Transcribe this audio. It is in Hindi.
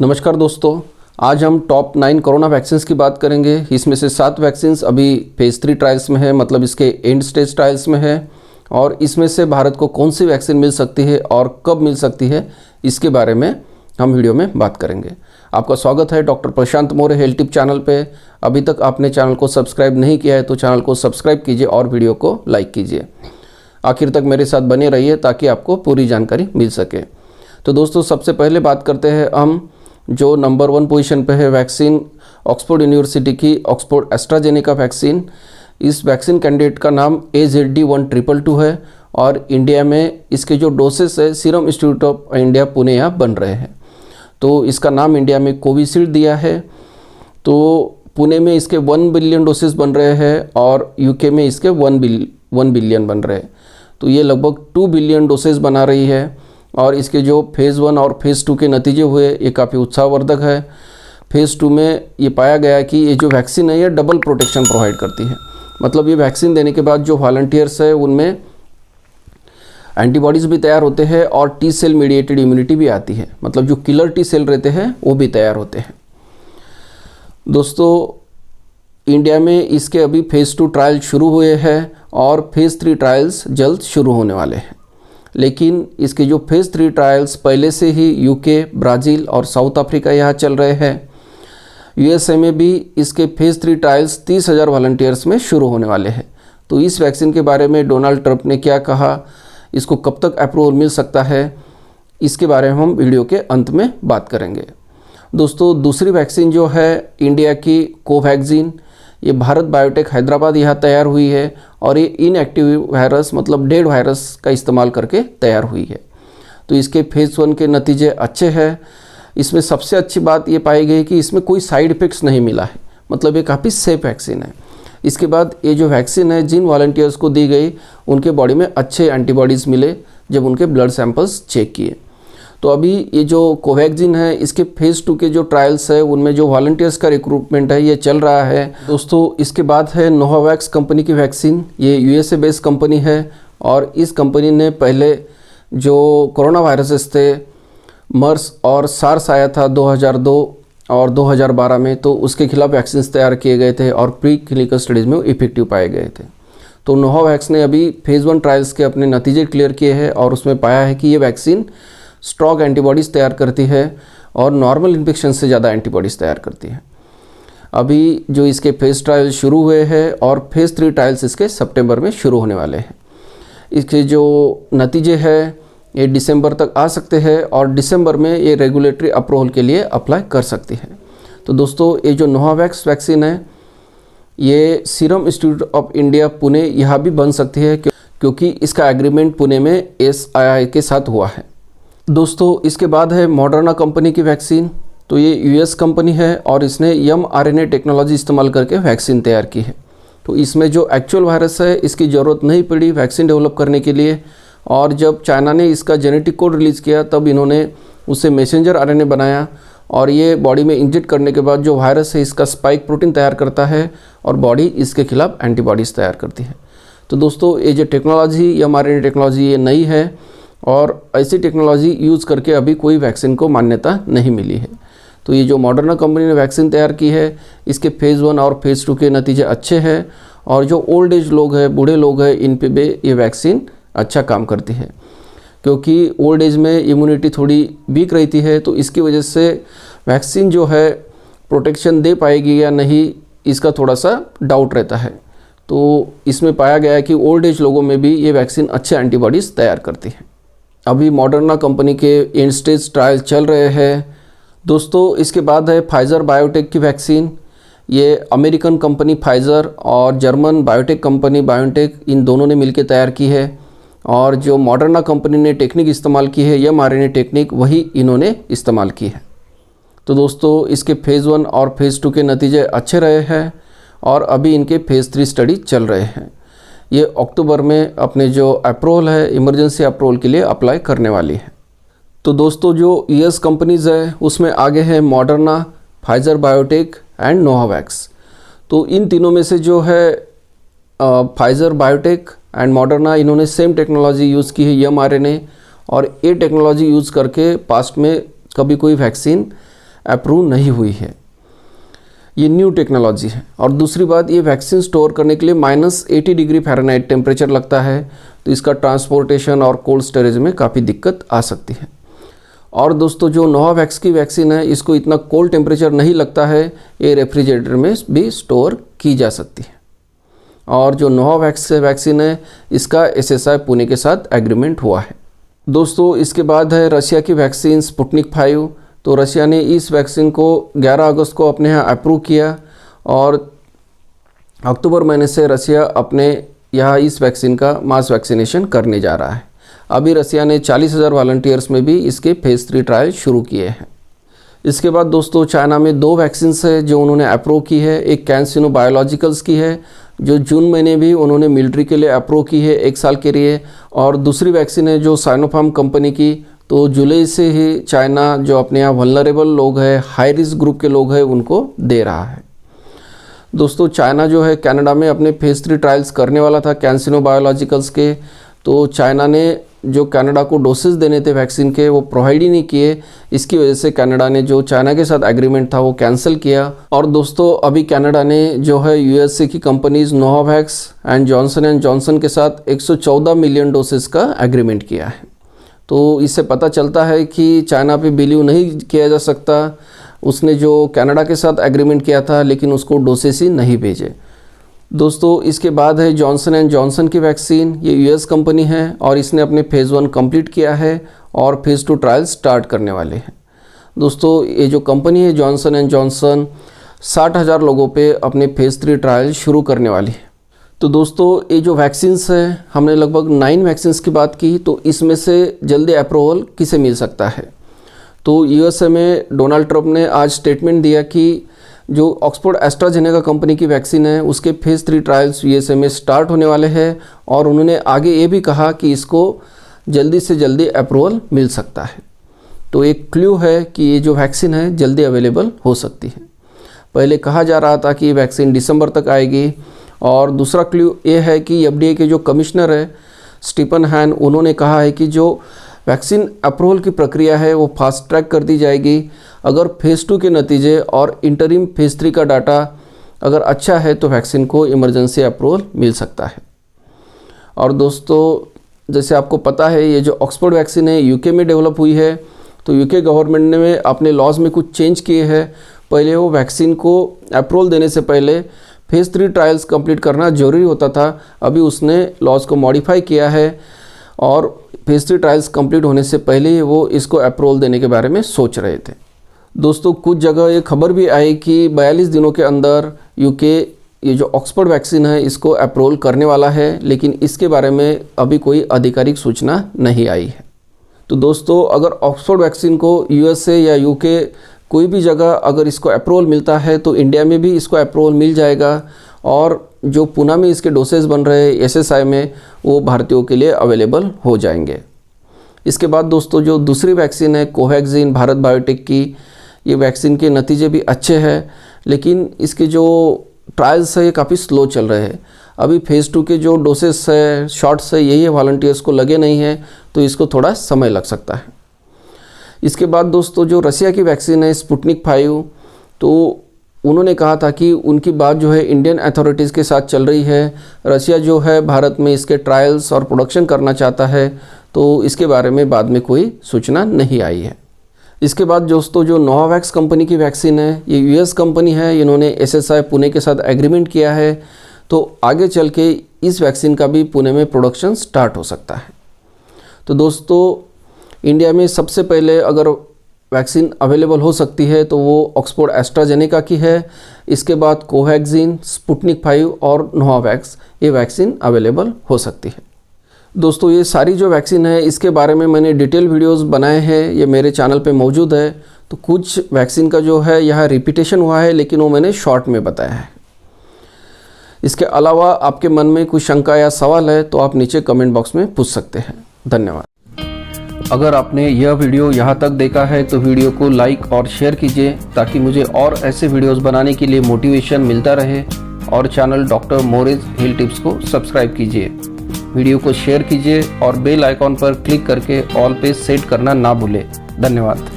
नमस्कार दोस्तों, आज हम टॉप 9 कोरोना वैक्सीन्स की बात करेंगे। इसमें से 7 वैक्सीन्स अभी फेज़ 3 ट्रायल्स में है, मतलब इसके एंड स्टेज ट्रायल्स में है। और इसमें से भारत को कौन सी वैक्सीन मिल सकती है और कब मिल सकती है, इसके बारे में हम वीडियो में बात करेंगे। आपका स्वागत है डॉक्टर प्रशांत मौर्य हेल्थ टिप चैनल पे। अभी तक आपने चैनल को सब्सक्राइब नहीं किया है तो चैनल को सब्सक्राइब कीजिए और वीडियो को लाइक कीजिए। आखिर तक मेरे साथ बने रहिए ताकि आपको पूरी जानकारी मिल सके। तो दोस्तों, सबसे पहले बात करते हैं हम जो नंबर 1 पोजीशन पे है वैक्सीन ऑक्सफोर्ड यूनिवर्सिटी की ऑक्सफोर्ड एस्ट्राजेनेका वैक्सीन। इस वैक्सीन कैंडिडेट का नाम AZD1222 है और इंडिया में इसके जो डोसेस है serum institute of India Pune यहाँ बन रहे हैं। तो इसका नाम इंडिया में कोविशील्ड दिया है। तो पुणे में इसके 1 बिलियन डोसेस बन रहे हैं और यूके में इसके 1 बिलियन बन रहे हैं। तो ये लगभग 2 बिलियन डोसेस बना रही है। और इसके जो फेज़ 1 और फेज़ 2 के नतीजे हुए ये काफ़ी उत्साहवर्धक है। फेज़ 2 में ये पाया गया कि ये जो वैक्सीन है ये डबल प्रोटेक्शन प्रोवाइड करती है। मतलब ये वैक्सीन देने के बाद जो वॉलंटियर्स है उनमें एंटीबॉडीज़ भी तैयार होते हैं और टी सेल मीडिएटेड इम्यूनिटी भी आती है। मतलब जो किलर टी सेल रहते हैं वो भी तैयार होते हैं। दोस्तों, इंडिया में इसके अभी फेज़ 2 ट्रायल शुरू हुए हैं और फेज़ 3 ट्रायल्स जल्द शुरू होने वाले हैं। लेकिन इसके जो फेज़ 3 ट्रायल्स पहले से ही यूके, ब्राज़ील और साउथ अफ्रीका यहाँ चल रहे हैं। यूएसए में भी इसके फेज़ 3 ट्रायल्स 30,000 वॉलंटियर्स में शुरू होने वाले हैं। तो इस वैक्सीन के बारे में डोनाल्ड ट्रंप ने क्या कहा, इसको कब तक अप्रूवल मिल सकता है, इसके बारे में हम वीडियो के अंत में बात करेंगे। दोस्तों, दूसरी वैक्सीन जो है इंडिया की कोवैक्सीन, ये भारत बायोटेक हैदराबाद यहाँ तैयार हुई है और ये इनएक्टिव वायरस मतलब डेड वायरस का इस्तेमाल करके तैयार हुई है। तो इसके फेज़ 1 के नतीजे अच्छे हैं। इसमें सबसे अच्छी बात ये पाई गई कि इसमें कोई साइड इफ़ेक्ट्स नहीं मिला है। मतलब ये काफ़ी सेफ वैक्सीन है। इसके बाद ये जो वैक्सीन है जिन वॉलंटियर्स को दी गई उनके बॉडी में अच्छे एंटीबॉडीज़ मिले जब उनके ब्लड सैंपल्स चेक किए। तो अभी ये जो कोवैक्सीन है इसके फेज़ 2 के जो ट्रायल्स है उनमें जो वॉलंटियर्स का रिक्रूटमेंट है ये चल रहा है। दोस्तों, इसके बाद है नोवावैक्स कंपनी की वैक्सीन। ये यूएसए बेस्ड कंपनी है और इस कंपनी ने पहले जो कोरोना वायरसेस थे मर्स और सार्स आया था 2002 और 2012 में, तो उसके खिलाफ वैक्सीन तैयार किए गए थे और प्री क्लिनिकल स्टडीज़ में इफेक्टिव पाए गए थे। तो नोवावैक्स ने अभी फेज़ 1 ट्रायल्स के अपने नतीजे क्लियर किए हैं और उसमें पाया है कि ये वैक्सीन स्ट्रॉन्ग एंटीबॉडीज़ तैयार करती है और नॉर्मल इन्फेक्शन से ज़्यादा एंटीबॉडीज़ तैयार करती है। अभी जो इसके फेज़ ट्रायल शुरू हुए हैं और फेज़ 3 ट्रायल्स इसके सितंबर में शुरू होने वाले हैं। इसके जो नतीजे हैं ये दिसंबर तक आ सकते हैं और दिसंबर में ये रेगुलेटरी अप्रूवल के लिए अप्लाई कर सकती है। तो दोस्तों, ये जो नोवावैक्स वैक्सीन है ये serum institute of India Pune यहाँ भी बन सकती है क्योंकि इसका एग्रीमेंट पुणे में SII के साथ हुआ है। दोस्तों, इसके बाद है मॉडर्ना कंपनी की वैक्सीन। तो ये यूएस कंपनी है और इसने mRNA टेक्नोलॉजी इस्तेमाल करके वैक्सीन तैयार की है। तो इसमें जो एक्चुअल वायरस है इसकी ज़रूरत नहीं पड़ी वैक्सीन डेवलप करने के लिए। और जब चाइना ने इसका जेनेटिक कोड रिलीज़ किया तब इन्होंने उससे मैसेंजर RNA बनाया और ये बॉडी में इंजेक्ट करने के बाद जो वायरस है इसका स्पाइक प्रोटीन तैयार करता है और बॉडी इसके खिलाफ एंटीबॉडीज़ तैयार करती है। तो दोस्तों, ये जो टेक्नोलॉजी mRNA टेक्नोलॉजी ये नई है और ऐसी टेक्नोलॉजी यूज़ करके अभी कोई वैक्सीन को मान्यता नहीं मिली है। तो ये जो मॉडर्ना कंपनी ने वैक्सीन तैयार की है इसके फेज़ 1 और फेज़ 2 के नतीजे अच्छे हैं और जो ओल्ड एज लोग हैं, बूढ़े लोग हैं, इन पे भी ये वैक्सीन अच्छा काम करती है क्योंकि ओल्ड एज में इम्यूनिटी थोड़ी वीक रहती है। तो इसकी वजह से वैक्सीन जो है प्रोटेक्शन दे पाएगी या नहीं इसका थोड़ा सा डाउट रहता है। तो इसमें पाया गया है कि ओल्ड एज लोगों में भी ये वैक्सीन अच्छे एंटीबॉडीज़ तैयार करती है। अभी मॉडर्ना कंपनी के एंड स्टेज ट्रायल चल रहे हैं। दोस्तों, इसके बाद है फाइज़र बायोटेक की वैक्सीन। ये अमेरिकन कंपनी फाइज़र और जर्मन बायोटेक कंपनी बायोटेक इन दोनों ने मिलकर तैयार की है और जो मॉडर्ना कंपनी ने टेक्निक इस्तेमाल की है mRNA टेक्निक वही इन्होंने इस्तेमाल की है। तो दोस्तों, इसके फेज़ 1 और फेज़ 2 के नतीजे अच्छे रहे हैं और अभी इनके फेज़ 3 स्टडी चल रहे हैं। ये अक्टूबर में अपने जो अप्रूवल है इमरजेंसी अप्रूवल के लिए अप्लाई करने वाली है। तो दोस्तों, जो यूएस कंपनीज़ है उसमें आगे है Moderna, Pfizer biotech and Novavax. तो इन तीनों में से जो है फाइज़र बायोटेक एंड मॉडर्ना इन्होंने सेम टेक्नोलॉजी यूज़ की है mRNA और ये टेक्नोलॉजी यूज़ करके पास्ट में कभी कोई वैक्सीन अप्रूव नहीं हुई है। ये न्यू टेक्नोलॉजी है। और दूसरी बात, ये वैक्सीन स्टोर करने के लिए -80 डिग्री फ़ारेनहाइट टेम्परेचर लगता है, तो इसका ट्रांसपोर्टेशन और कोल्ड स्टोरेज में काफ़ी दिक्कत आ सकती है। और दोस्तों, जो नोवावैक्स की वैक्सीन है, इसको इतना कोल्ड टेम्परेचर नहीं लगता है, ये रेफ्रिजरेटर में भी स्टोर की जा सकती है। और जो नोवावैक्स वैक्सीन है, इसका SSI पुणे के साथ एग्रीमेंट हुआ है। दोस्तों, इसके बाद है रशिया की वैक्सीन स्पुतनिक 5। तो रशिया ने इस वैक्सीन को 11 अगस्त को अपने यहाँ अप्रूव किया और अक्टूबर महीने से रशिया अपने यहाँ इस वैक्सीन का मास वैक्सीनेशन करने जा रहा है। अभी रशिया ने 40,000 वॉलंटियर्स में भी इसके फेज़ 3 ट्रायल शुरू किए हैं। इसके बाद दोस्तों, चाइना में 2 वैक्सीन्स है जो उन्होंने अप्रूव की है। एक कैंसिनो बायोलॉजिकल्स की है जो जून महीने भी उन्होंने मिलिट्री के लिए अप्रूव की है 1 साल के लिए। और दूसरी वैक्सीन है जो साइनोफार्म कंपनी की, तो जुलाई से ही चाइना जो अपने यहाँ वल्नरेबल लोग हैं, हाई रिस्क ग्रुप के लोग हैं, उनको दे रहा है। दोस्तों, चाइना जो है कनाडा में अपने फेज़ 3 ट्रायल्स करने वाला था कैंसिनो बायोलॉजिकल्स के, तो चाइना ने जो कनाडा को डोसेस देने थे वैक्सीन के, वो प्रोवाइड ही नहीं किए। इसकी वजह से कनाडा ने जो चाइना के साथ एग्रीमेंट था वो कैंसिल किया। और दोस्तों, अभी कनाडा ने जो है USA की कंपनीज नोवावैक्स एंड जॉनसन के साथ 114 मिलियन डोसेस का एग्रीमेंट किया है। तो इससे पता चलता है कि चाइना पे बिलीव नहीं किया जा सकता। उसने जो कनाडा के साथ एग्रीमेंट किया था, लेकिन उसको डोसेस ही नहीं भेजे। दोस्तों, इसके बाद है जॉनसन की वैक्सीन। ये US कंपनी है और इसने अपने फेज़ 1 कंप्लीट किया है और फेज़ 2 ट्रायल स्टार्ट करने वाले हैं। दोस्तों, ये जो कंपनी है जॉनसन 60,000 लोगों पे अपने फेज़ 3 ट्रायल शुरू करने वाली है। तो दोस्तों, ये जो वैक्सीन्स है, हमने लगभग 9 वैक्सीन्स की बात की, तो इसमें से जल्दी अप्रूवल किसे मिल सकता है। तो USA में डोनाल्ड ट्रंप ने आज स्टेटमेंट दिया कि जो ऑक्सफोर्ड एस्ट्राजेनेका कंपनी की वैक्सीन है, उसके फेज़ 3 ट्रायल्स USA में स्टार्ट होने वाले हैं। और उन्होंने आगे ये भी कहा कि इसको जल्दी से जल्दी अप्रूवल मिल सकता है। तो एक क्लू है कि ये जो वैक्सीन है जल्दी अवेलेबल हो सकती है। पहले कहा जा रहा था कि वैक्सीन दिसंबर तक आएगी। और दूसरा क्लू ये है कि FDA के जो कमिश्नर है स्टीफन हैन, उन्होंने कहा है कि जो वैक्सीन अप्रूवल की प्रक्रिया है वो फास्ट ट्रैक कर दी जाएगी। अगर फेज़ 2 के नतीजे और इंटरिम फेज़ 3 का डाटा अगर अच्छा है तो वैक्सीन को इमरजेंसी अप्रूवल मिल सकता है। और दोस्तों, जैसे आपको पता है, ये जो ऑक्सफोर्ड वैक्सीन है UK में डेवलप हुई है। तो UK गवर्नमेंट ने अपने लॉज में कुछ चेंज किए हैं। पहले वो वैक्सीन को अप्रूवल देने से पहले फेज़ 3 ट्रायल्स कंप्लीट करना ज़रूरी होता था। अभी उसने लॉज को मॉडिफाई किया है और फेज़ 3 ट्रायल्स कंप्लीट होने से पहले ही वो इसको अप्रूवल देने के बारे में सोच रहे थे। दोस्तों, कुछ जगह ये खबर भी आई कि 42 दिनों के अंदर UK ये जो ऑक्सफोर्ड वैक्सीन है इसको अप्रूवल करने वाला है, लेकिन इसके बारे में अभी कोई आधिकारिक सूचना नहीं आई है। तो दोस्तों, अगर ऑक्सफोर्ड वैक्सीन को USA या UK कोई भी जगह अगर इसको अप्रूवल मिलता है तो इंडिया में भी इसको अप्रूवल मिल जाएगा। और जो पुणे में इसके डोसेज बन रहे हैं SSI में, वो भारतीयों के लिए अवेलेबल हो जाएंगे। इसके बाद दोस्तों, जो दूसरी वैक्सीन है कोवैक्सीन भारत बायोटेक की, ये वैक्सीन के नतीजे भी अच्छे हैं, लेकिन इसके जो ट्रायल्स है ये काफ़ी स्लो चल रहे हैं। अभी फेज़ 2 के जो डोसेस है, शॉट्स है, यही वॉलंटियर्स को लगे नहीं हैं, तो इसको थोड़ा समय लग सकता है। इसके बाद दोस्तों, जो रशिया की वैक्सीन है स्पुतनिक 5, तो उन्होंने कहा था कि उनकी बात जो है इंडियन अथॉरिटीज़ के साथ चल रही है। रशिया जो है भारत में इसके ट्रायल्स और प्रोडक्शन करना चाहता है, तो इसके बारे में बाद में कोई सूचना नहीं आई है। इसके बाद दोस्तों, जो नोवावैक्स कंपनी की वैक्सीन है, ये US कंपनी है, इन्होंने SSI पुणे के साथ एग्रीमेंट किया है। तो आगे चल के इस वैक्सीन का भी पुणे में प्रोडक्शन स्टार्ट हो सकता है। तो दोस्तों, इंडिया में सबसे पहले अगर वैक्सीन अवेलेबल हो सकती है तो वो ऑक्सफोर्ड एस्ट्राजेनेका की है। इसके बाद कोवैक्सीन, स्पुतनिक 5 और नोवावैक्स, ये वैक्सीन अवेलेबल हो सकती है। दोस्तों, ये सारी जो वैक्सीन है इसके बारे में मैंने डिटेल वीडियोस बनाए हैं, ये मेरे चैनल पे मौजूद है। तो कुछ वैक्सीन का जो है यहाँ रिपीटेशन हुआ है, लेकिन वो मैंने शॉर्ट में बताया है। इसके अलावा आपके मन में कोई शंका या सवाल है तो आप नीचे कमेंट बॉक्स में पूछ सकते हैं। धन्यवाद। अगर आपने यह वीडियो यहाँ तक देखा है तो वीडियो को लाइक और शेयर कीजिए, ताकि मुझे और ऐसे वीडियोस बनाने के लिए मोटिवेशन मिलता रहे। और चैनल डॉक्टर मोरेज हेल्थ टिप्स को सब्सक्राइब कीजिए, वीडियो को शेयर कीजिए और बेल आइकॉन पर क्लिक करके ऑल पे सेट करना ना भूलें। धन्यवाद।